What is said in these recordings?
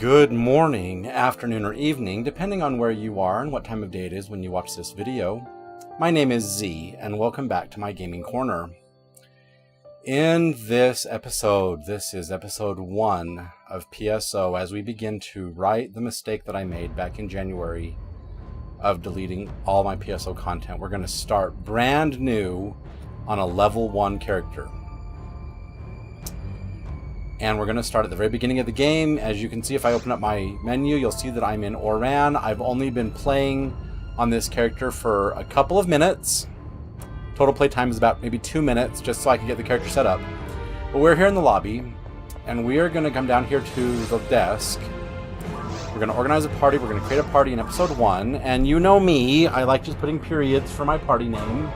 Good morning, afternoon, or evening, depending on where you are and what time of day it is when you watch this video. My name is Z, and welcome back to my gaming corner. In this episode, this is episode 1 of PSO, as we begin to right the mistake that I made back in January of deleting all my PSO content. We're going to start brand new on a level 1 character. And we're going to start at the very beginning of the game. As you can see, if I open up my menu, you'll see that I'm in Oran. I've only been playing on this character for a couple of minutes. Total play time is about maybe 2 minutes, just so I can get the character set up. But we're here in the lobby, and we are going to come down here to the desk. We're going to organize a party. We're going to create a party in episode 1. And you know me, I like just putting periods for my party name.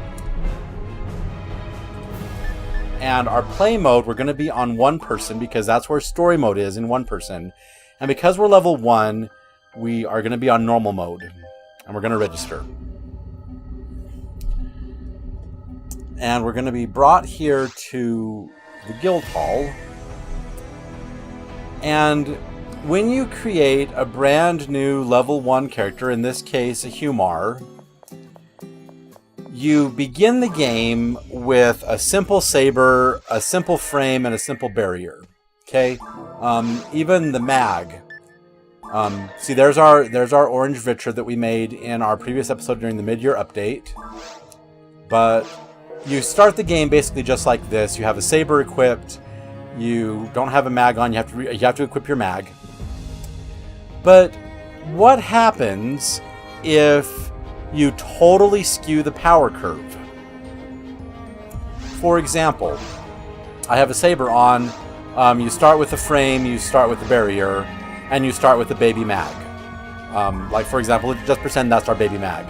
And our play mode, we're going to be on 1 person because that's where story mode is, in 1 person. And because we're level 1, we are going to be on normal mode. And we're going to register. And we're going to be brought here to the guild hall. And when you create a brand new level 1 character, in this case a Humar, you begin the game with a simple saber, a simple frame, and a simple barrier. Okay, even the mag. See, there's our orange Vitra that we made in our previous episode during the mid-year update. But you start the game basically just like this. You have a saber equipped. You don't have a mag on. You have to equip your mag. But what happens if you totally skew the power curve? For example, I have a saber on. You start with the frame, you start with the barrier, and you start with the baby mag. Like, for example, just pretend that's our baby mag.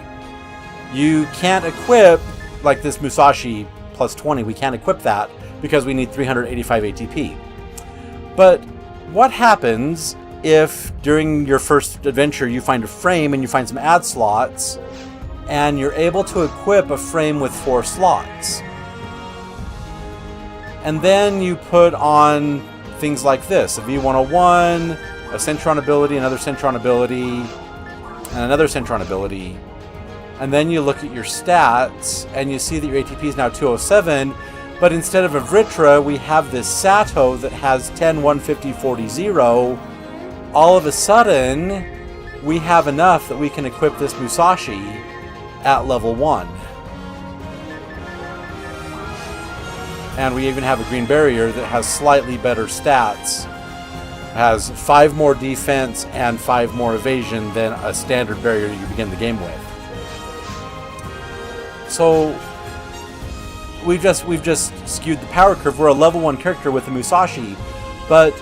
You can't equip, like this Musashi plus 20, we can't equip that because we need 385 ATP. But what happens if during your first adventure you find a frame and you find some ad slots, and you're able to equip a frame with 4 slots? And then you put on things like this: a V101, a Centron ability, another Centron ability, and another Centron ability. And then you look at your stats, and you see that your ATP is now 207, but instead of a Vritra, we have this Sato that has 10, 150, 40, 0. All of a sudden, we have enough that we can equip this Musashi at level 1. And we even have a green barrier that has slightly better stats. It has 5 more defense and 5 more evasion than a standard barrier you begin the game with. So we've just skewed the power curve. We're a level 1 character with a Musashi, but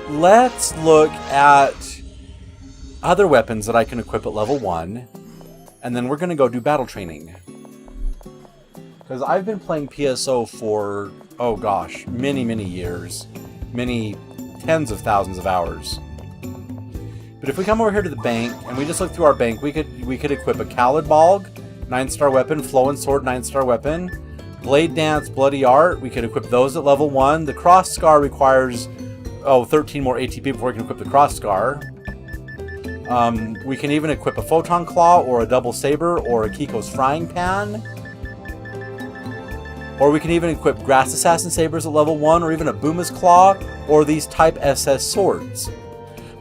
let's look at other weapons that I can equip at level 1. And then we're going to go do battle training. Because I've been playing PSO for, oh gosh, many, many years. Many tens of thousands of hours. But if we come over here to the bank, and we just look through our bank, we could equip a Khalid Balg, 9-star weapon, Flow and Sword, 9-star weapon. Blade Dance, Bloody Art, we could equip those at level 1. The Cross Scar requires, 13 more ATP before we can equip the Cross Scar. We can even equip a Photon Claw, or a Double Saber, or a Kiko's Frying Pan. Or we can even equip Grass Assassin Sabers at level 1, or even a Buma's Claw, or these Type SS Swords.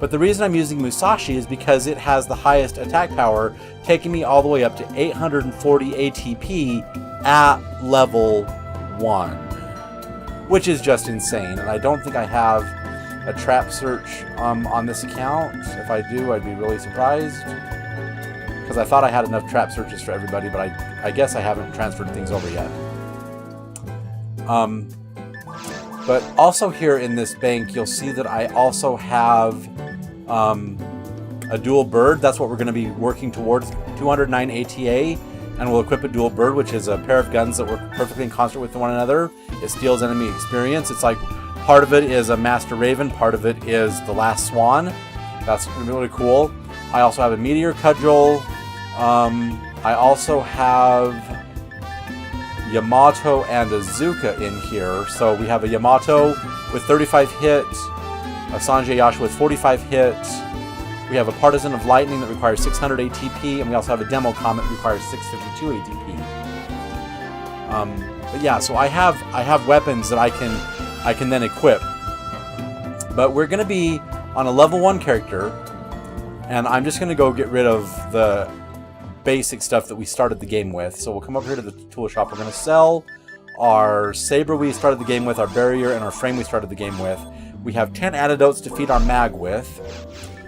But the reason I'm using Musashi is because it has the highest attack power, taking me all the way up to 840 ATP at level 1. Which is just insane, and I don't think I have a trap search on this account. If I do, I'd be really surprised, because I thought I had enough trap searches for everybody, but I guess I haven't transferred things over yet. But also here in this bank, you'll see that I also have a dual bird. That's what we're going to be working towards, 209 ATA, and we'll equip a dual bird, which is a pair of guns that work perfectly in concert with one another. It steals enemy experience. It's like, part of it is a Master Raven, part of it is the Last Swan. That's going to be really cool. I also have a Meteor Cudgel. I also have Yamato and Azuka in here. So we have a Yamato with 35 hit, A Sanjay Yasha with 45 hits. We have a Partisan of Lightning that requires 600 ATP, and we also have a Demo Comet that requires 652 ATP. But yeah, so I have weapons that I can then equip. But we're going to be on a level 1 character, and I'm just going to go get rid of the basic stuff that we started the game with. So we'll come over here to the tool shop. We're going to sell our saber we started the game with, our barrier, and our frame we started the game with. We have 10 antidotes to feed our mag with.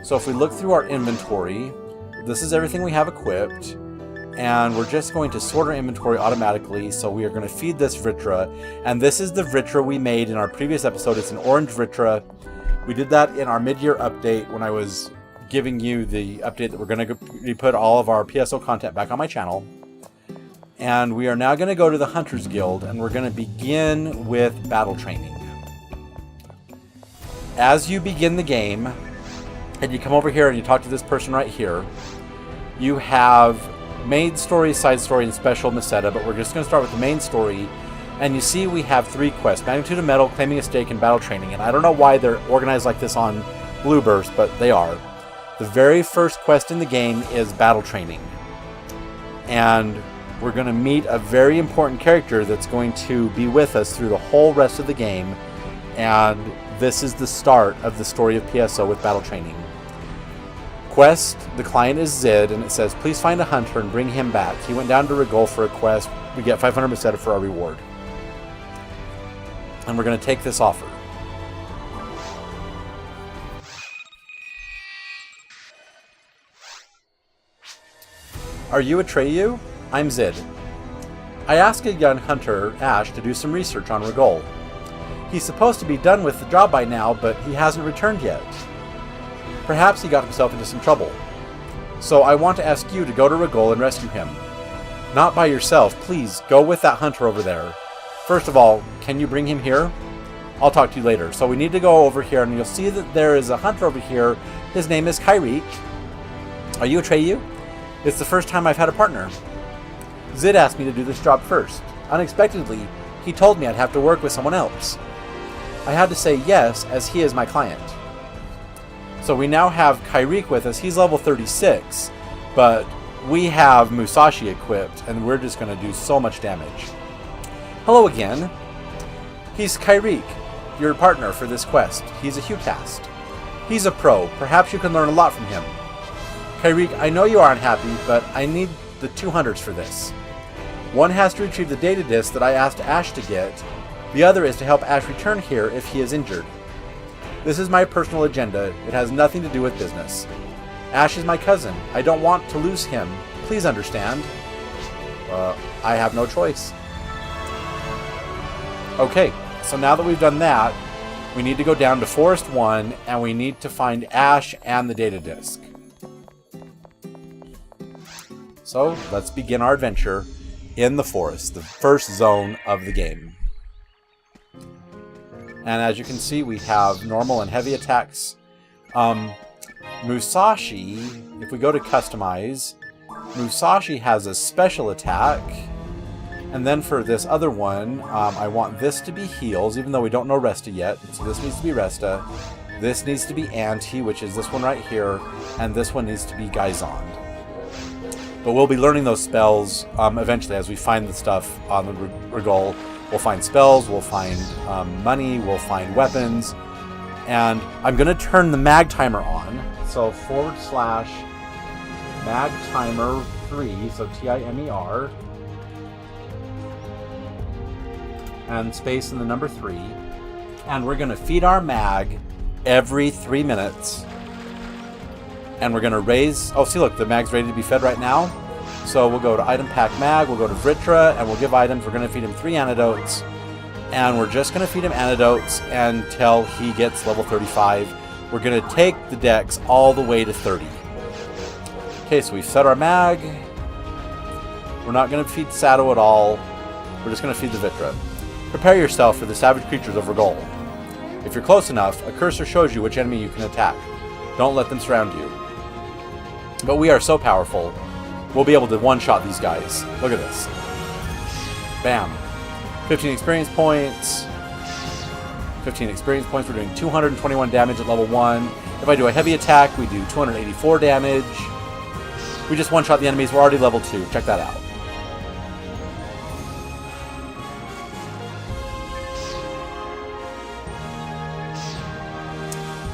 So if we look through our inventory, this is everything we have equipped. And we're just going to sort our inventory automatically. So we are going to feed this Vritra. And this is the Vritra we made in our previous episode. It's an orange Vritra. We did that in our mid-year update when I was giving you the update that we're going to put all of our PSO content back on my channel. And we are now going to go to the Hunters Guild, and we're going to begin with battle training. As you begin the game, and you come over here and you talk to this person right here, you have main story, side story, and special Meseta, but we're just going to start with the main story. And you see we have 3 quests: Magnitude of Metal, Claiming a Stake, and Battle Training. And I don't know why they're organized like this on Blueburst, but they are. The very first quest in the game is Battle Training. And we're going to meet a very important character that's going to be with us through the whole rest of the game. And this is the start of the story of PSO with Battle Training. Quest, the client is Zid, and it says, please find a hunter and bring him back. He went down to Rigol for a quest. We get 500 Meseta for our reward. And we're going to take this offer. Are you Atreyu? I'm Zid. I asked a young hunter, Ash, to do some research on Rigol. He's supposed to be done with the job by now, but he hasn't returned yet. Perhaps he got himself into some trouble. So I want to ask you to go to Rigol and rescue him. Not by yourself, please, go with that hunter over there. First of all, can you bring him here? I'll talk to you later. So we need to go over here, and you'll see that there is a hunter over here. His name is Kyrique. Are you Atreyu? It's the first time I've had a partner. Zid asked me to do this job first. Unexpectedly, he told me I'd have to work with someone else. I had to say yes, as he is my client. So we now have Kyrique with us. He's level 36, but we have Musashi equipped, and we're just going to do so much damage. Hello again. He's Kyrique, your partner for this quest. He's a Hucast. He's a pro. Perhaps you can learn a lot from him. Kyrique, I know you are unhappy, but I need the 2 hunters for this. One has to retrieve the data disk that I asked Ash to get. The other is to help Ash return here if he is injured. This is my personal agenda. It has nothing to do with business. Ash is my cousin. I don't want to lose him. Please understand. I have no choice. Okay, so now that we've done that, we need to go down to Forest 1, and we need to find Ash and the data disk. So, let's begin our adventure in the forest, the first zone of the game. And as you can see, we have normal and heavy attacks. Musashi, if we go to customize, Musashi has a special attack. And then for this other one, I want this to be heals, even though we don't know Resta yet. So this needs to be Resta. This needs to be Anti, which is this one right here. And this one needs to be Gaizond. But we'll be learning those spells eventually as we find the stuff on the Rigol. We'll find spells, we'll find money, we'll find weapons. And I'm going to turn the mag timer on. So / mag timer 3, so TIMER. And space in the number 3. And we're going to feed our mag every 3 minutes. And we're going to raise... Oh, see, look, the mag's ready to be fed right now. So we'll go to Item Pack Mag, we'll go to Vritra, and we'll give items. We're going to feed him 3 antidotes. And we're just going to feed him antidotes until he gets level 35. We're going to take the dex all the way to 30. Okay, so we've set our mag. We're not going to feed Sato at all. We're just going to feed the Vritra. Prepare yourself for the savage creatures of Rigol. If you're close enough, a cursor shows you which enemy you can attack. Don't let them surround you. But we are so powerful, we'll be able to one-shot these guys. Look at this. Bam. 15 experience points. 15 experience points. We're doing 221 damage at level 1. If I do a heavy attack, we do 284 damage. We just one-shot the enemies. We're already level 2. Check that out.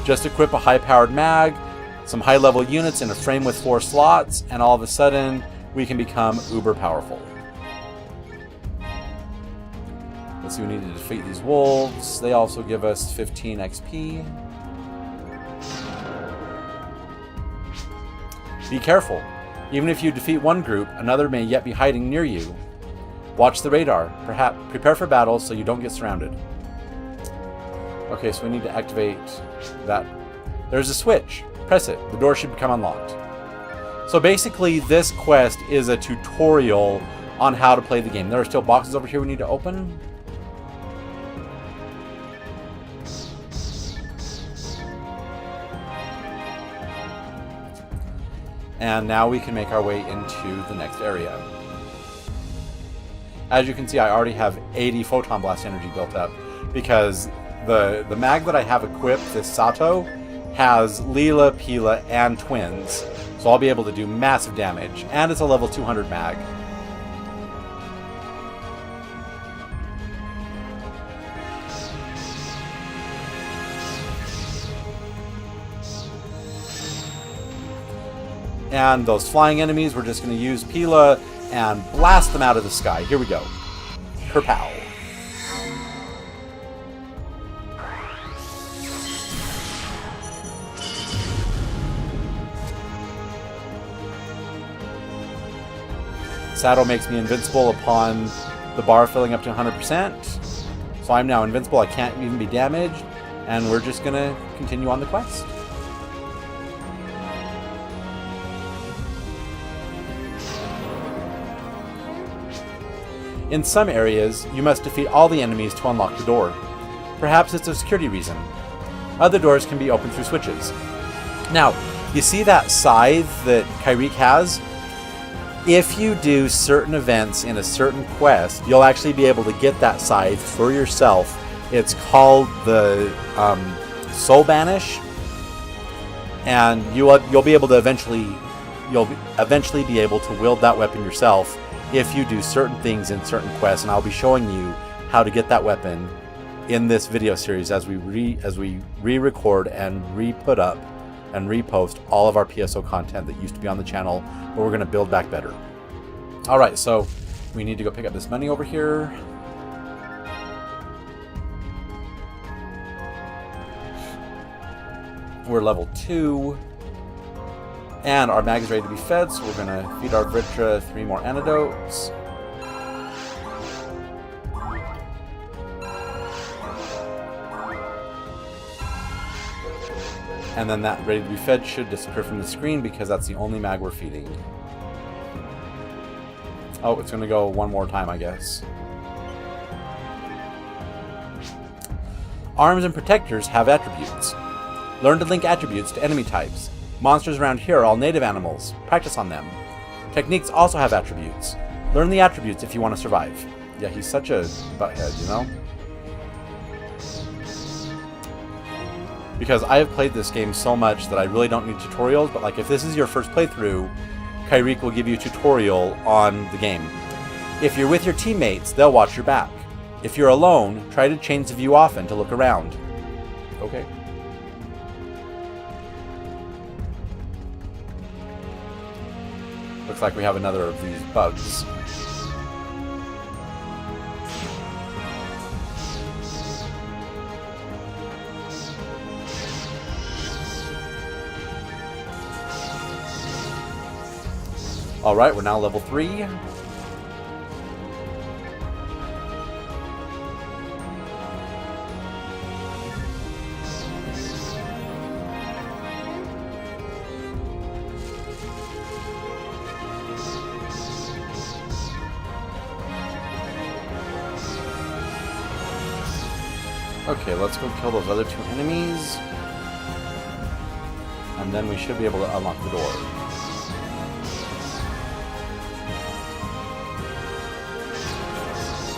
Just equip a high-powered mag, some high-level units in a frame with 4 slots, and all of a sudden, we can become uber powerful. Let's see, we need to defeat these wolves. They also give us 15 XP. Be careful. Even if you defeat one group, another may yet be hiding near you. Watch the radar. Perhaps prepare for battle so you don't get surrounded. Okay, so we need to activate that. There's a switch. Press it. The door should become unlocked. So basically, this quest is a tutorial on how to play the game. There are still boxes over here we need to open. And now we can make our way into the next area. As you can see, I already have 80 Photon Blast energy built up because the mag that I have equipped, this Sato, has Leela, Pila, and twins. So I'll be able to do massive damage. And it's a level 200 mag. And those flying enemies, we're just going to use Pila and blast them out of the sky. Here we go. Kerpow. Saddle makes me invincible upon the bar filling up to 100%. So I'm now invincible. I can't even be damaged. And we're just going to continue on the quest. In some areas, you must defeat all the enemies to unlock the door. Perhaps it's a security reason. Other doors can be opened through switches. Now, you see that scythe that Kyrique has? If you do certain events in a certain quest, you'll actually be able to get that scythe for yourself. It's called the Soul Banish, and you'll be able to eventually be able to wield that weapon yourself if you do certain things in certain quests, and I'll be showing you how to get that weapon in this video series as we re-record and re-put up and repost all of our PSO content that used to be on the channel, but we're going to build back better. Alright, so we need to go pick up this money over here. We're level 2. And our mag is ready to be fed, so we're going to feed our Vritra 3 more antidotes. And then that ready to be fed should disappear from the screen because that's the only mag we're feeding. Oh, it's going to go one more time, I guess. Arms and protectors have attributes. Learn to link attributes to enemy types. Monsters around here are all native animals. Practice on them. Techniques also have attributes. Learn the attributes if you want to survive. Yeah, he's such a butthead, you know? Because I have played this game so much that I really don't need tutorials, but like if this is your first playthrough, Kyrique will give you a tutorial on the game. If you're with your teammates, they'll watch your back. If you're alone, try to change the view often to look around. Okay. Looks like we have another of these bugs. Alright, we're now level 3. Okay, let's go kill those other 2 enemies. And then we should be able to unlock the door.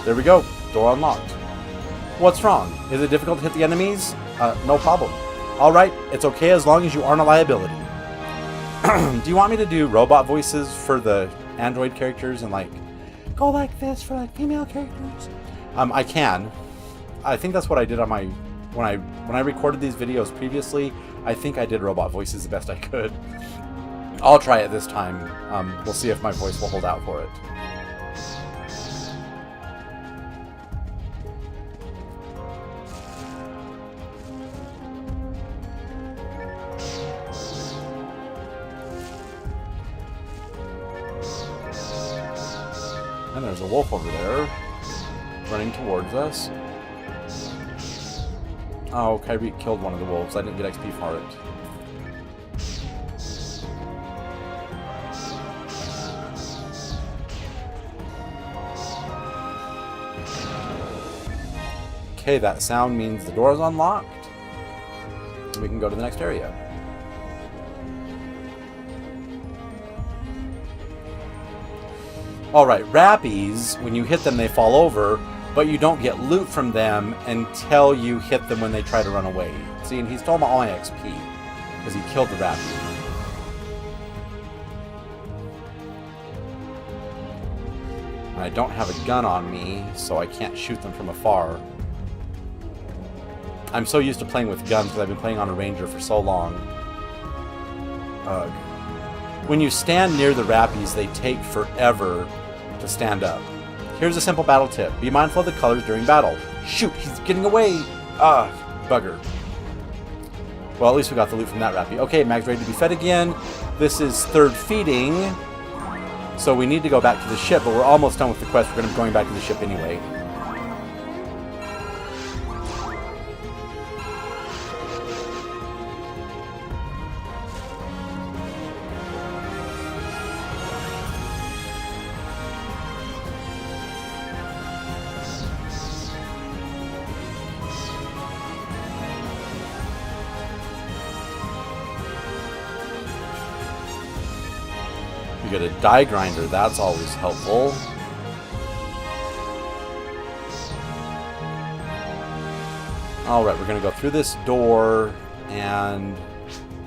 There we go. Door unlocked. What's wrong? Is it difficult to hit the enemies? No problem. Alright, it's okay as long as you aren't a liability. Do you want me to do robot voices for the android characters and like go like this for like female characters? I can. I think that's what I did on my when I recorded these videos previously. I think I did robot voices the best I could. I'll try it this time. We'll see if my voice will hold out for it. And there's a wolf over there, running towards us. Oh, Kyrie killed one of the wolves. I didn't get XP for it. Okay, that sound means the door is unlocked. We can go to the next area. Alright, Rappies, when you hit them they fall over, but you don't get loot from them until you hit them when they try to run away. See, and he stole all my XP, because he killed the Rappie. I don't have a gun on me, so I can't shoot them from afar. I'm so used to playing with guns because I've been playing on a Ranger for so long. Ugh. When you stand near the Rappies, they take forever to stand up. Here's a simple battle tip. Be mindful of the colors during battle. Shoot, he's getting away! Ah, bugger. Well, at least we got the loot from that Rappie. Okay, Mag's ready to be fed again. This is third feeding. So we need to go back to the ship, but we're almost done with the quest. We're going to be going back to the ship anyway. We get a die grinder, that's always helpful. Alright, we're going to go through this door and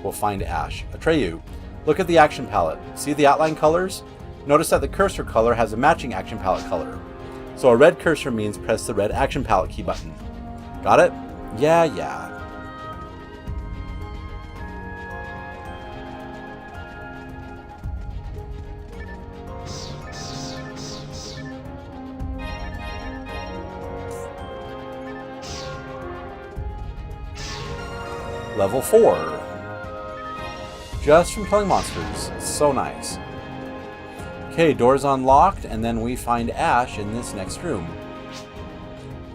we'll find Ash. Atreyu, look at the action palette. See the outline colors? Notice that the cursor color has a matching action palette color. So a red cursor means press the red action palette key button. Got it? Yeah. Level 4. Just from killing monsters. So nice. Okay, doors unlocked, and then we find Ash in this next room.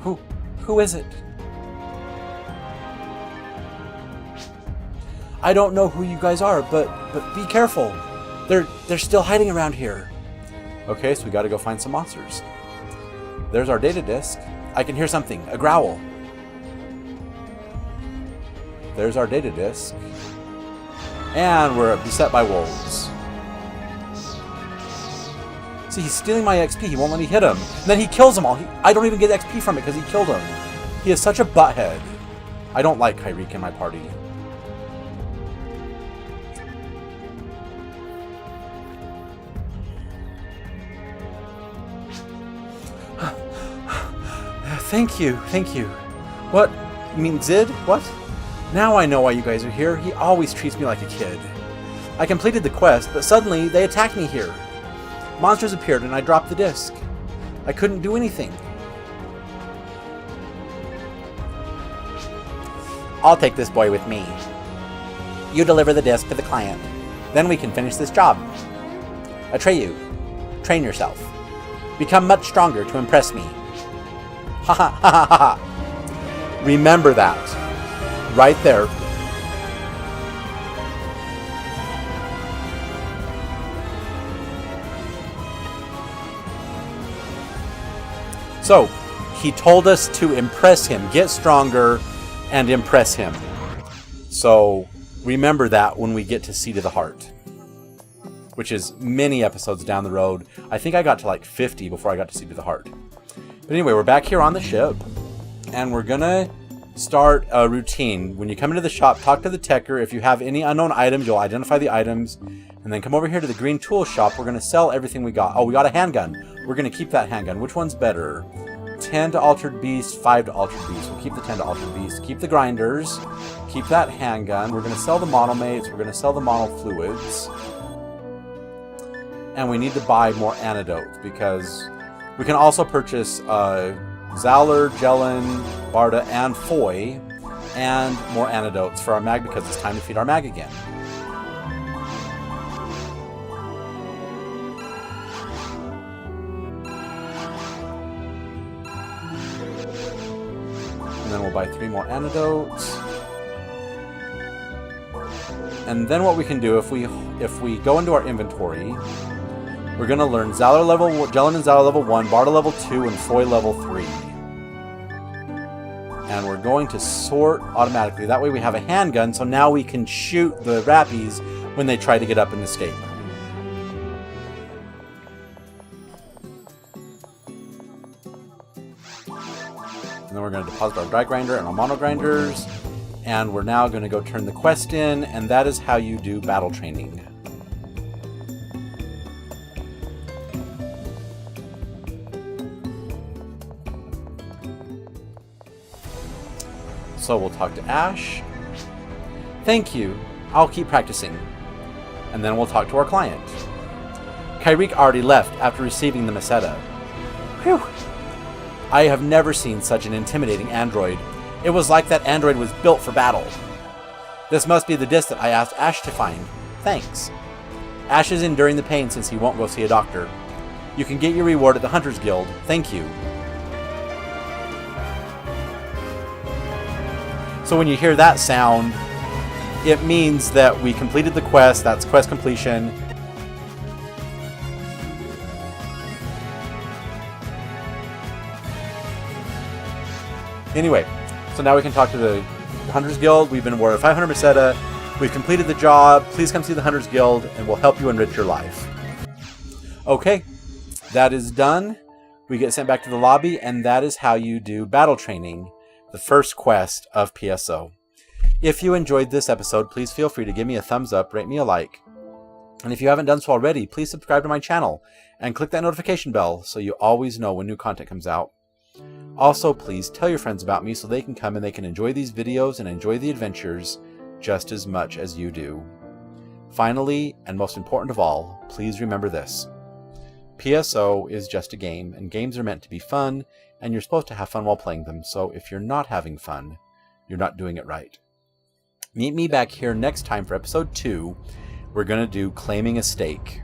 Who is it? I don't know who you guys are, but be careful. They're still hiding around here. Okay, so we gotta go find some monsters. There's our data disk. I can hear something, a growl. There's our data disk. And we're beset by wolves. See, he's stealing my XP. He won't let me hit him. And then he kills them all. I don't even get XP from it because he killed him. He is such a butthead. I don't like Kyriek in my party. Thank you. What? You mean Zid? What? Now I know why you guys are here. He always treats me like a kid. I completed the quest, but suddenly they attacked me here. Monsters appeared and I dropped the disc. I couldn't do anything. I'll take this boy with me. You deliver the disc to the client. Then we can finish this job. Atreyu, train yourself. Become much stronger to impress me. Ha ha ha ha ha. Remember that. Right there. So, he told us to impress him, get stronger, and impress him. So, remember that when we get to Seat of the Heart. Which is many episodes down the road. I think I got to like 50 before I got to Seat of the Heart. But anyway, we're back here on the ship. And we're gonna start a routine. When you come into the shop, talk to the techer. If you have any unknown items, you'll identify the items. And then come over here to the green tool shop. We're gonna sell everything we got. Oh, we got a handgun. We're gonna keep that handgun. Which one's better? 10 to Altered Beast, 5 to Altered Beast. We'll keep the 10 to Altered Beast. Keep the grinders. Keep that handgun. We're gonna sell the monomates. We're gonna sell the mono fluids. And we need to buy more antidotes because we can also purchase Zalor, Jellin, Barda, and Foy, and more antidotes for our mag because it's time to feed our mag again. And then we'll buy 3 more antidotes. And then what we can do if we go into our inventory, we're going to learn Zalor level, Jellin and Zalor level 1, Barda level 2, and Foy level 3. And we're going to sort automatically. That way we have a handgun, so now we can shoot the Rappies when they try to get up and escape. And then we're going to deposit our dry grinder and our mono grinders. And we're now going to go turn the quest in, and that is how you do battle training. So we'll talk to Ash. Thank you. I'll keep practicing. And then we'll talk to our client. Kyrique already left after receiving the Meseta. Whew. I have never seen such an intimidating android. It was like that android was built for battle. This must be the disc that I asked Ash to find. Thanks. Ash is enduring the pain since he won't go see a doctor. You can get your reward at the Hunters Guild. Thank you. So when you hear that sound, it means that we completed the quest. That's quest completion. Anyway, so now we can talk to the Hunters Guild. We've been awarded 500 Meseta. We've completed the job. Please come see the Hunters Guild and we'll help you enrich your life. Okay, that is done. We get sent back to the lobby, and that is how you do battle training. The first quest of PSO. If you enjoyed this episode, please feel free to give me a thumbs up, rate me a like. And if you haven't done so already, please subscribe to my channel and click that notification bell so you always know when new content comes out. Also, please tell your friends about me so they can come and they can enjoy these videos and enjoy the adventures just as much as you do. Finally, and most important of all, please remember this. PSO is just a game, and games are meant to be fun, and you're supposed to have fun while playing them, so if you're not having fun, you're not doing it right. Meet me back here next time for episode 2. We're going to do Claiming a Stake.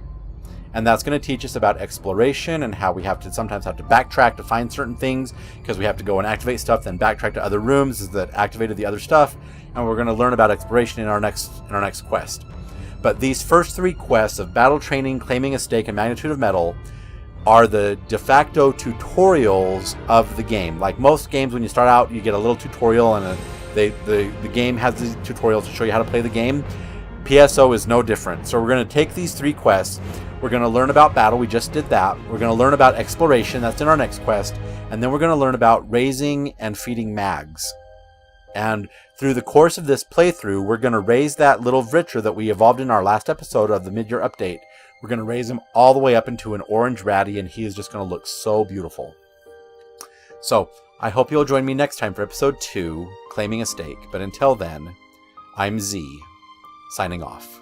And that's going to teach us about exploration and how we sometimes have to backtrack to find certain things because we have to go and activate stuff, then backtrack to other rooms that activated the other stuff. And we're going to learn about exploration in our next quest. But these first 3 quests of battle training, claiming a stake, and magnitude of metal are the de facto tutorials of the game. Like most games, when you start out, you get a little tutorial and the game has these tutorials to show you how to play the game. PSO is no different. So we're going to take these 3 quests. We're going to learn about battle. We just did that. We're going to learn about exploration. That's in our next quest. And then we're going to learn about raising and feeding mags. And through the course of this playthrough, we're going to raise that little Vritra that we evolved in our last episode of the mid-year update. We're going to raise him all the way up into an orange ratty, and he is just going to look so beautiful. So, I hope you'll join me next time for episode 2, Claiming a Stake. But until then, I'm Z, signing off.